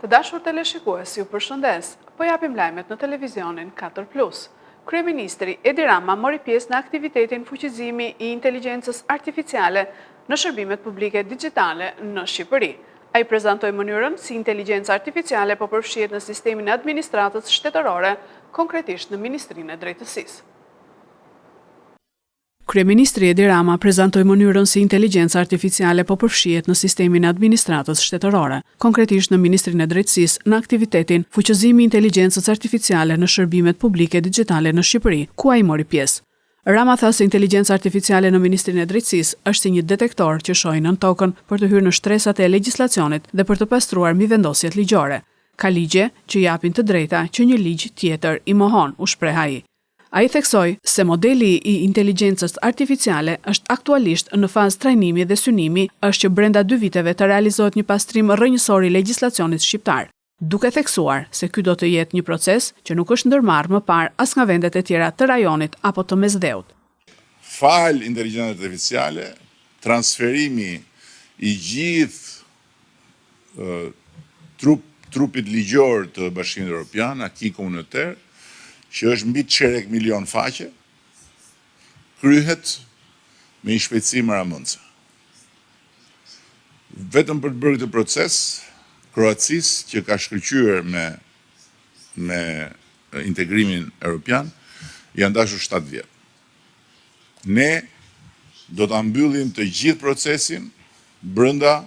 Të dashur teleshikues, ju përshëndes, po japim lajmet në televizionin 4+. Kryeministri Edi Rama mori pjesë në aktivitetin fuqizimi i inteligjencës artificiale në shërbimet publike digjitale në Shqipëri. Ai prezantoi mënyrën si inteligjenca artificiale po përfshihet në sistemin e administratës shtetërore, konkretisht në Ministrinë e Drejtësisë. Kryeministri Edi Rama prezantoi mënyrën si inteligjenca artificiale po përfshihet në sistemin e administratës shtetërore, konkretisht në Ministrinë e Drejtësisë në aktivitetin fuqizimi i inteligjencës artificiale në shërbimet publike digjitale në Shqipëri, ku ai mori pjesë. Rama tha se inteligjenca artificiale në Ministrinë e Drejtësisë është si një detektor që shohë nën tokën për të hyrë në shtresat e legjislacionit dhe për të pastruar mbivendosjet ligjore. Ka ligje që japin të drejta që një ligj tjetër i mohon, u shpreh ai. Ai theksoi se modeli i inteligjencës artificiale është aktualisht në fazë trajnimi dhe synimi, është që brenda 2 viteve të realizohet një pastrim rrënjësor i legjislacionit shqiptar, duke theksuar se ky do të jetë një proces që nuk është ndërmarrë më parë as nga vendet e tjera të rajonit apo të mesdheut. Fal inteligjencës artificiale, transferimi i gjithë trupit ligjor të Bashkimit Evropian, aki komunitar, që është mbi 3 milion faqe, kryhet me një shpejtësi maramundse. Vetëm për të bërë këtë proces, Kroacisë, që ka shkëlqyer me integrimin evropian, janë dashur 7 vjet. Ne do ta mbyllim të gjithë procesin brenda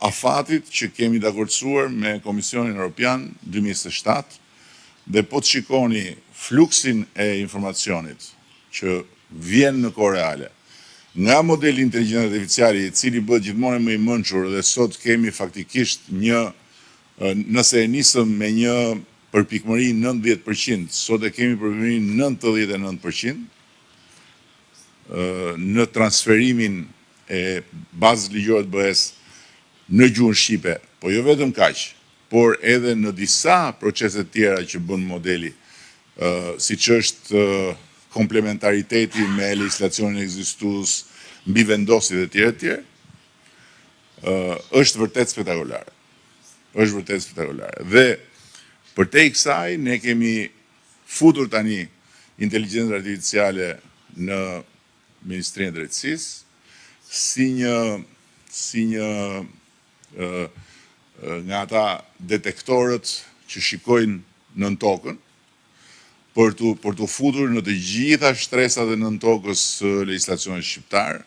afatit që kemi dakordsuar me Komisionin Evropian 2027. Dhe po të shikoni fluksin e informacionit që vjen në kohë reale, nga modeli inteligjencë artificiale i cili bëhet gjithmonë më i mençur dhe sot kemi faktikisht nëse e nisëm me një përpikmëri 90%, sot e kemi përpikmëri 99% në transferimin e bazës ligjore të BE-s në gjuhën shqipe, po jo vetëm kaq, por edhe në disa procese tjera që bën modeli, siç është komplementariteti me legjislacionin ekzistues, mbivendosjet e tjera, është vërtet spektakolare. Është vërtet spektakolare. Dhe përtej kësaj ne kemi futur tani inteligjencën artificiale në Ministrinë e Drejtësisë si një nga ata detektorët që shikojnë nën tokën për të futur në të gjitha shtresat e nën tokës së legjislacionit shqiptar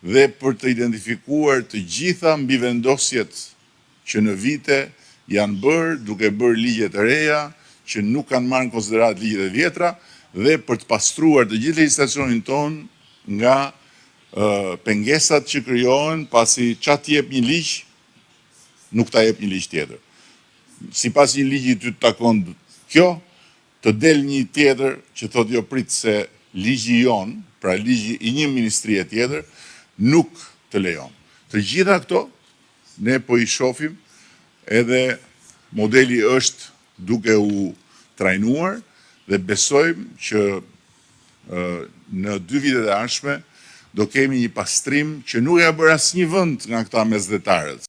dhe për të identifikuar të gjitha mbivendosjet që në vite janë bërë duke bërë ligje të reja që nuk kanë marrë në konsiderat ligjet e vjetra dhe për të pastruar të gjithë legjislacionin ton nga pengesat që krijohen pasi çfarë jep një ligj nuk ta jep një ligj tjetër. Sipas një ligji ty të takon kjo, të del një tjetër që thotë jo prit se ligji jon, pra ligji i një ministrie tjetër, nuk të lejon. Të gjitha këto ne po i shohim edhe modeli është duke u trajnuar dhe besojmë që në 2 vitet e ardhshme do kemi një pastrim që nuk ja bër asnjë vend nga këta mesdhetarët.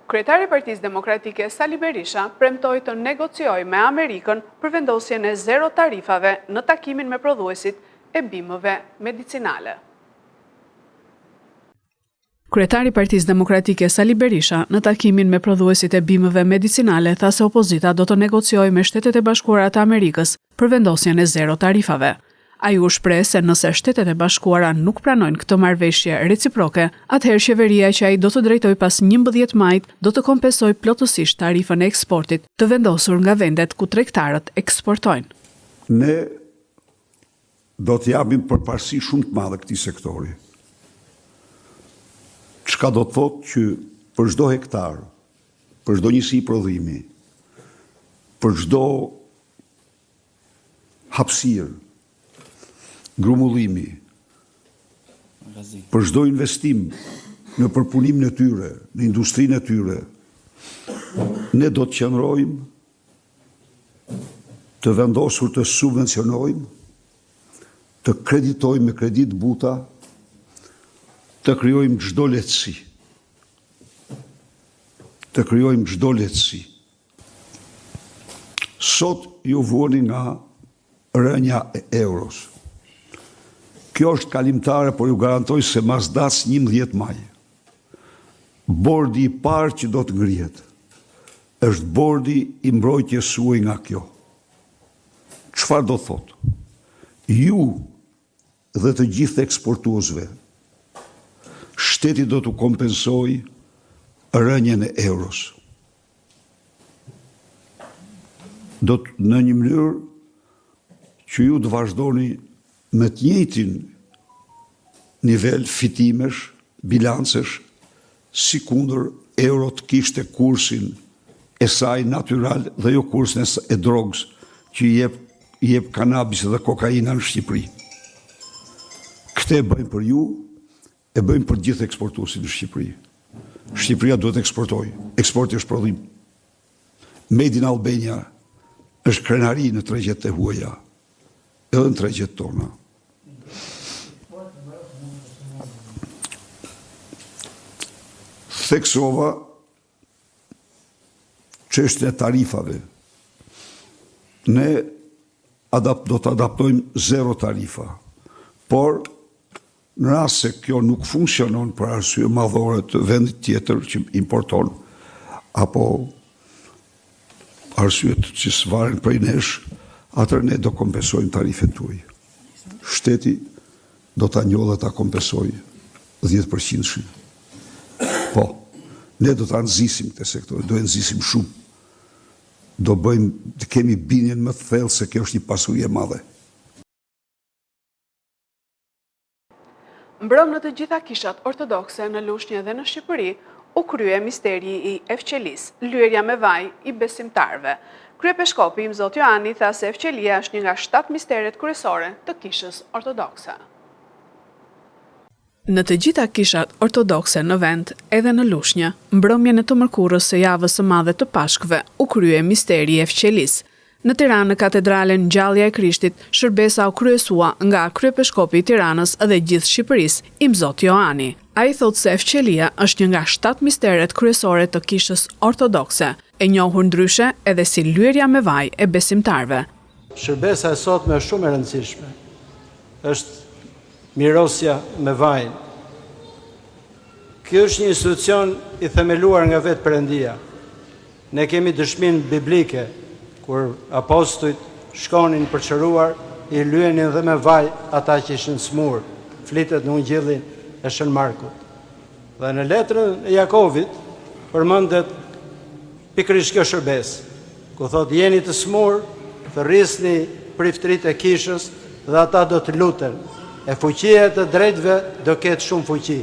Kryetari i Partisë Demokratike Sali Berisha premtoi të negociojë me Amerikën për vendosjen e 0 tarifave në takimin me prodhuesit e bimëve medicinale. Kryetari i Partisë Demokratike Sali Berisha në takimin me prodhuesit e bimëve medicinale tha se opozita do të negociojë me Shtetet e Bashkuara të Amerikës për vendosjen e 0 tarifave. Ai u shpreh se nëse Shtetet e Bashkuara nuk pranojnë këtë marrëveshje reciproke, atëherë qeveria që ai do të drejtojë pas 11 majit do të kompensojë plotësisht tarifën e eksportit të vendosur nga vendet ku tregtarët eksportojnë. Ne do të japim përparësi shumë të madhe këtij sektori. Çka do të thotë që për çdo hektar, për çdo njësi prodhimi, për çdo hapësirë, grumullimi, për çdo investim në përpunimin e tyre, në industrinë e tyre, ne do të qëndrojmë të vendosur të subvencionojmë, të kreditojmë me kredit buta, të krijojmë çdo lehtësi të krijojmë çdo lehtësi. Sot ju vuani nga rënja e euros. Kjo është kalimtare, por ju garantoj se mas datës 11 maj, bordi I parë që do të ngrihet është bordi I mbrojtjes suaj nga kjo. Çfarë do thotë? Ju dhe të gjithë eksportuesve, shteti do të kompensojë rënjen e euros. Do të në një mënyrë që ju të vazhdoni me të njëjtin nivel fitimesh, bilancesh, si kundër euro të kishte kursin e saj natyral dhe jo kursin e drogës që I jep kanabis dhe kokaina në Shqipëri. Këtë e bëjmë për ju, e bëjmë për gjithë eksportuesit në Shqipëri. Shqipëria duhet eksportojë. Eksporti është prodhim. Made in Albania është krenari në tregjet e huaja, edhe në tregjet tona. Theksova çështjen e tarifave. Ne do të adaptojmë zero tarifa, por në rast se kjo nuk funksionon për arsye madhore të vendit tjetër që importon, apo arsyet që svaren prej nesh, atër ne do kompensojmë tarifet tuaj. Shteti do ta njohë dhe ta kompensojë 10%. Po, ne do ta nxisim këtë sektor, do e nxisim shumë. Do bëjmë, të kemi bindjen më të thellë se kjo është një pasuri e madhe. Mbrëm në të gjitha kishat ortodokse në Lushnjë dhe në Shqipëri, u krye misteri I Efqelis, lyerja me vaj I besimtarve. Kryepeshkopi I Mzot Joani tha se Efqelia është një nga 7 misteret kryesore të kishës ortodokse. Në të gjitha kishat ortodokse në vend, edhe në Lushnjë, mbrëmjen e të mërkurës së javës së madhe të Pashkëve u krye misteri I Efqelis. Në Tiranë, në katedralen Ngjallja e Krishtit, shërbesa u kryesua nga kryepeshkopi I Tiranës dhe gjithë Shqipërisë, I Mzot Joani. Ai thotë se Efqelia është një nga 7 misteret kryesore të kishës ortodokse, e njohur ndryshe edhe si lyerja me vaj e besimtarve. Shërbesa e sotme është shumë e rëndësishme. Është mirosja me vajin. Ky është një institucion I themeluar nga vetë Perëndia. Ne kemi dëshminë biblike, kur apostujt shkonin për çëruar, I lyenin dhe me vaj ata që ishin smur. Flitet në Ungjillin e Shën Markut. Dhe në letrën e Jakovit përmendet pikërisht kjo shërbesë, ku thotë jeni të smur, thërrisni priftëritë e kishës dhe ata do të luten. E fuqia të drejtëve do ketë shumë fuqi.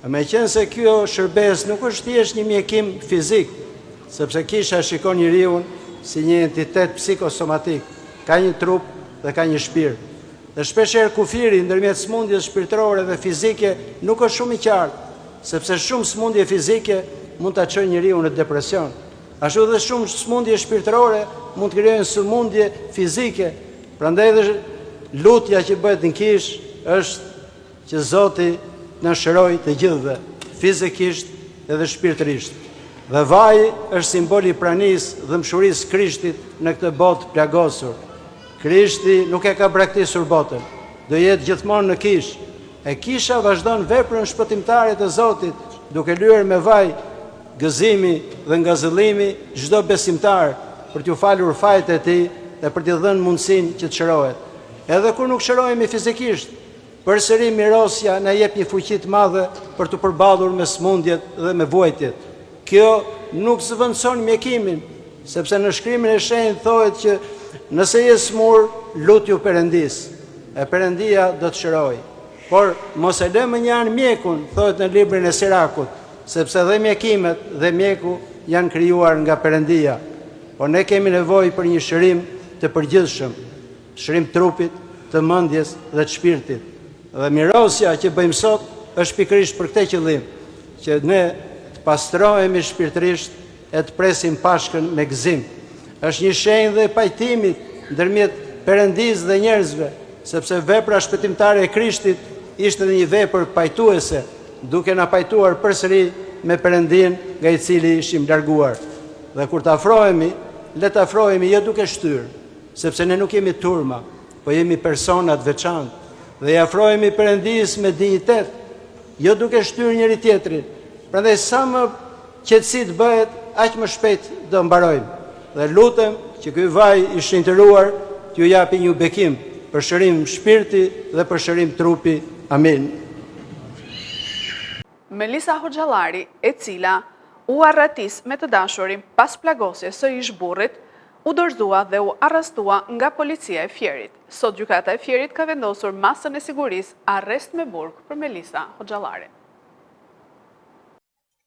Me qenë se kjo shërbes nuk është thjesht një mjekim fizik, sepse kisha shikon njeriun si një entitet psikosomatik, ka një trup dhe ka një shpirt. Dhe shpeshherë kufiri ndërmjet smundjes shpirtërore dhe fizike nuk është shumë I qartë, sepse shumë smundje fizike mund ta çojnë njeriun në depresion. Ashtu dhe shumë smundje shpirtërore mund të krijojnë sëmundje fizike. Prandaj dhe lutja që bëhet në kish është që Zoti na shëroj të gjithëve, fizikisht edhe shpirtërisht. Dhe vaji është simboli I pranisë dhe mshurisë Krishtit në këtë botë plagosur. Krishti nuk e ka braktisur botën, do jetë gjithmonë në kish. E kisha vazhdon veprën shpëtimtare të Zotit, duke lyer me vaj, gëzimi dhe ngazëllimi çdo besimtar për t'u falur fajt e tij dhe për t'i dhënë mundësinë që të shërohet. Edhe kur nuk shërohemi fizikisht, përsëri mirosja na jep një fuqi të madhe për të përballur me smundjet dhe me vuajtjet. Kjo nuk zëvendëson mjekimin, sepse në shkrimin e shenjtë thohet që nëse je smur, lutju Perëndis, e Perëndia do të shërojë. Por mos e lë më një anë mjekun, thohet në librin e Sirakut, sepse dhe mjekimet dhe mjeku janë krijuar nga Perëndia. Por ne kemi nevojë për një shërim të përgjithshëm, shërim trupit, të mendjes dhe të shpirtit. Dhe mirosja që bëjmë sot është pikërisht për këtë qëllim, që ne të pastrohemi shpirtërisht e të presim Pashkën me gëzim. Është një shenjë dhe pajtimit ndërmjet Perëndisë dhe njerëzve, sepse vepra shpëtimtare e Krishtit ishte një vepër pajtuese, duke na pajtuar përsëri me Perëndin nga i cili ishim larguar. Dhe kur të afrohemi, le të afrohemi jo duke shtyr, sepse ne nuk jemi turma, po jemi personat veçantë, dhe i afrohemi Perëndis me dinjitet, jo duke shtyr njëri tjetrin. Prandaj sa më qetësi të bëhet, aq më shpejt do mbarojmë. Dhe lutem që ky vaj i shenjtëruar t'ju japi një bekim për shërim shpirti dhe për shërim trupi. Amin. Melisa Hoxhallari, e cila u arratis me të dashurin pas plagosjes së ish burrit, u dorëzua dhe u arrestua nga policia e Fierit. Sot gjykata e Fierit ka vendosur masën e sigurisë arrest me burg për Melisa Hoxhallari.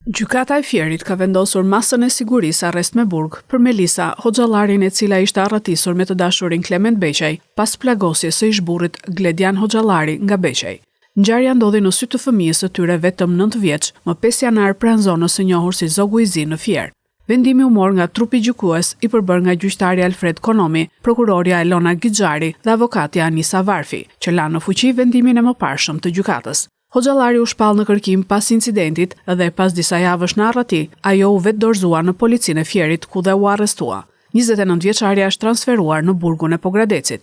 Gjykata e Fierit ka vendosur masën e sigurisë arrest me burg për Melisa Hoxhallarin, e cila ishte arratisur me të dashurin Klement Beqaj pas plagosjes së ish burrit Gledian Hoxhallari nga Beqaj. Ngjarja ndodhi në sy të fëmijës së tyre vetëm 9 vjeç, më 5 janar pranë zonës së njohur si Zogu i Zi në Fier. Vendimi u mor nga trupi gjykues i përbër nga gjyqtari Alfred Konomi, prokuroria Elona Gixhari dhe avokatja Anisa Varfi, që lanë në fuqi vendimin e mëparshëm të gjykatës. Hoxhallari u shpall në kërkim pas incidentit dhe pas disa javësh në arrati, ajo u vetë dorëzua në policinë e Fierit, ku dhe u arrestua. 29 vjeçaria është transferuar në burgun e Pogradecit.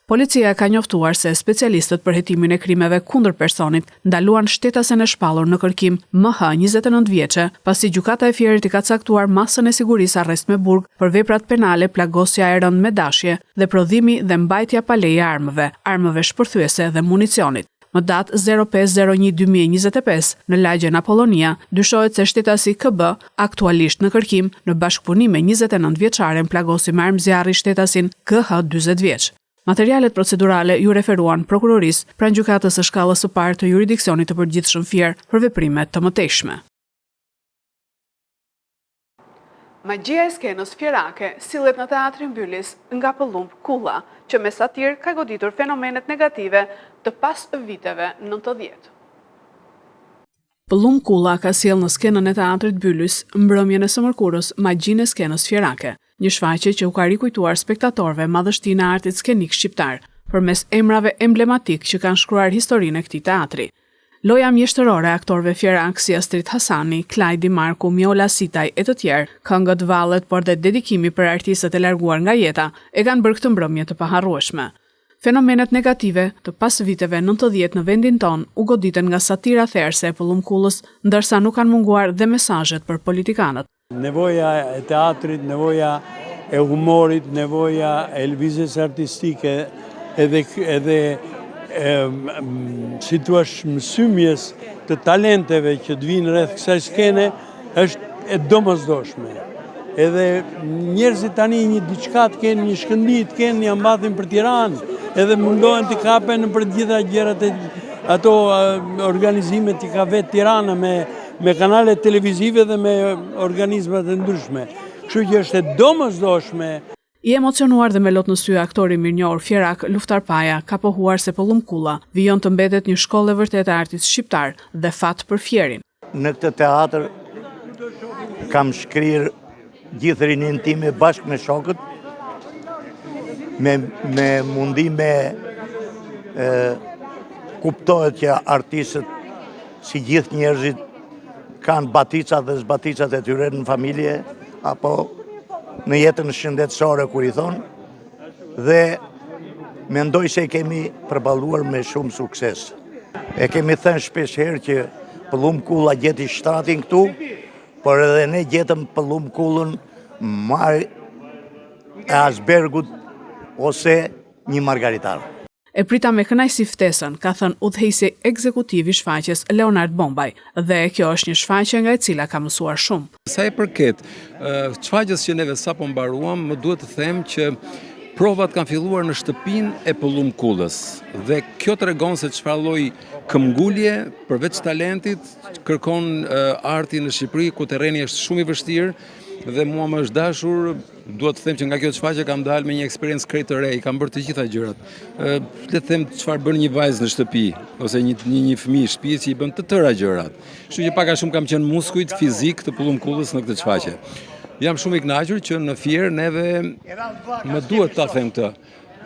Policia ka njoftuar se specialistët për hetimin e krimeve kundër personit ndaluan shtetasen e shpallur në kërkim MH 29 vjeçe, pasi gjykata e Fierit i ka caktuar masën e sigurisë arrest me burg për veprat penale, plagosja e rënd me dashje dhe prodhimi dhe mbajtja pa leje armëve shpërthyese dhe municionit. Më datë 05/01/2025 në lagjen Apollonia, dyshohet se shtetasi KB, aktualisht në kërkim, në bashkëpunim me 29 vjeçaren plagosi me armë zjarri shtetasin KH 40 vjeç. Materialet procedurale ju referuan prokurorisë pranë gjykatës së shkallës së parë të jurisdiksionit të përgjithshëm Fier për veprime të mëtejshme. Magjia e skenës fierake sillet në teatrin Bylis nga Pëllumb Kulla, që me satir ka goditur fenomenet negative të pas viteve 90. Pëllumb Kulla ka sjellë në skenën e teatrit Bylis mbrëmjen e së mërkurës magjinë e skenës fierake, një shfaqje që u ka rikujtuar spektatorëve madhështinë e artit skenik shqiptar, përmes emrave emblematik që kanë shkruar historinë e këtij teatri. Loja mjeshtërore e aktorëve fierak si Astrid Hasani, Klajdi Marku, Miola Sitaj e të tjerë, këngët, vallet, por dhe dedikimi për artistët e larguar nga jeta e kanë bërë këtë mbrëmje të paharrueshme. Fenomenet negative të pas viteve 90 në vendin ton u goditen nga satira therse e Pëllumb Kullës, ndërsa nuk kanë munguar dhe mesazhet për politikanët. Nevoja e teatrit, nevoja e humorit, nevoja e lëvizjes artistike edhe si thua mësymjes të talenteve që të vinë rreth kësaj skene është e domosdoshme. Edhe njerëzit tani një diçka të kenë, një shkëndij të kenë, një mbathin për Tiranë, edhe mundohen të kapen për gjitha gjërat e ato organizimet që ka vetë Tirana me kanale televizive dhe me organizmat e ndryshme. Kështu që është e domosdoshme. I emocionuar dhe me lot në sy aktori mirënjohur fierak Luftar Paja ka pohuar se Pëllumb Kulla vijon të mbetet një shkollë e vërtetë e artit shqiptar dhe fat për Fierin. Në këtë teatr kam shkrirë gjithë rinin time bashkë me shokët, me mundi me kuptohet që artistët si gjithë njerëzit kanë baticat dhe zbaticat e tyre në familje, apo në jetën shëndetësore kur i thonë, dhe mendoj se kemi përballuar me shumë sukses. E kemi thënë shpesh herë që Pëllumb Kulla gjeti shtratin këtu, por edhe ne gjetëm Pëllumb Kullën mar e Asbergut ose një margaritar. E prita me kënaqësi ftesën, ka thënë udhëheqësi ekzekutiv i shfaqjes Leonard Bombaj, dhe kjo është një shfaqje nga e cila ka mësuar shumë. Sa i përket shfaqjes që neve sapo mbaruam, më duhet të them që provat kanë filluar në shtëpinë e Pëllumb Kullës dhe kjo tregon se çfarë lloj këmbgulje përveç talentit kërkon arti në Shqipëri, ku terreni është shumë i vështirë. Dhe mua më është dashur, duhet të them që nga kjo shfaqje kam dalë me një eksperiencë krejt të re, i kam bërë të gjitha gjërat. Le të them çfarë bën një vajzë në shtëpi ose një fëmijë në shtëpi që i bën të tëra gjërat. Kështu që pak a shumë kam qenë muskujt fizik të Pëllumb Kullës në këtë shfaqje. Jam shumë i kënaqur që në Fier neve më duhet ta them këtë.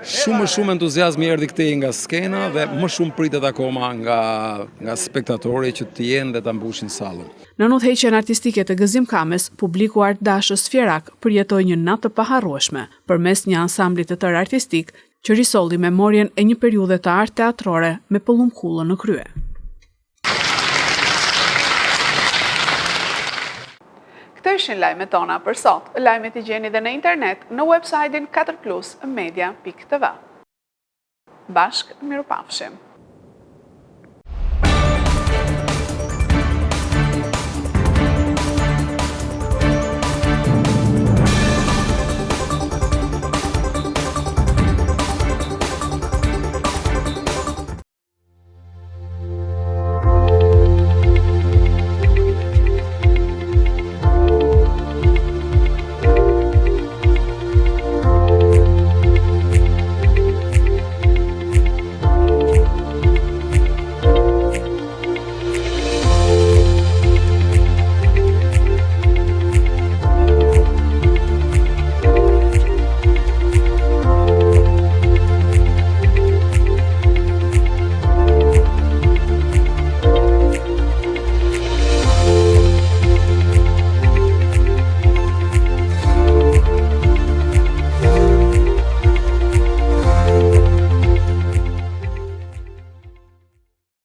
shumë entuziazmi erdhi këtej nga skena dhe më shumë pritet akoma nga spektatorët që të jenë dhe ta mbushin sallën. Në udhëheqjen artistike të Gëzim Kamës, publiku artdashës Fjerak përjetoi një natë të paharrueshme përmes një ansambli të tërë artistik që risolli memorien e një periudhe të art teatrore me pëllumkullën në krye. Këto ishin lajmet tona për sot. Lajmet i gjeni dhe në internet në website-in 4plusmedia.tv. Bashk, mirupafshim.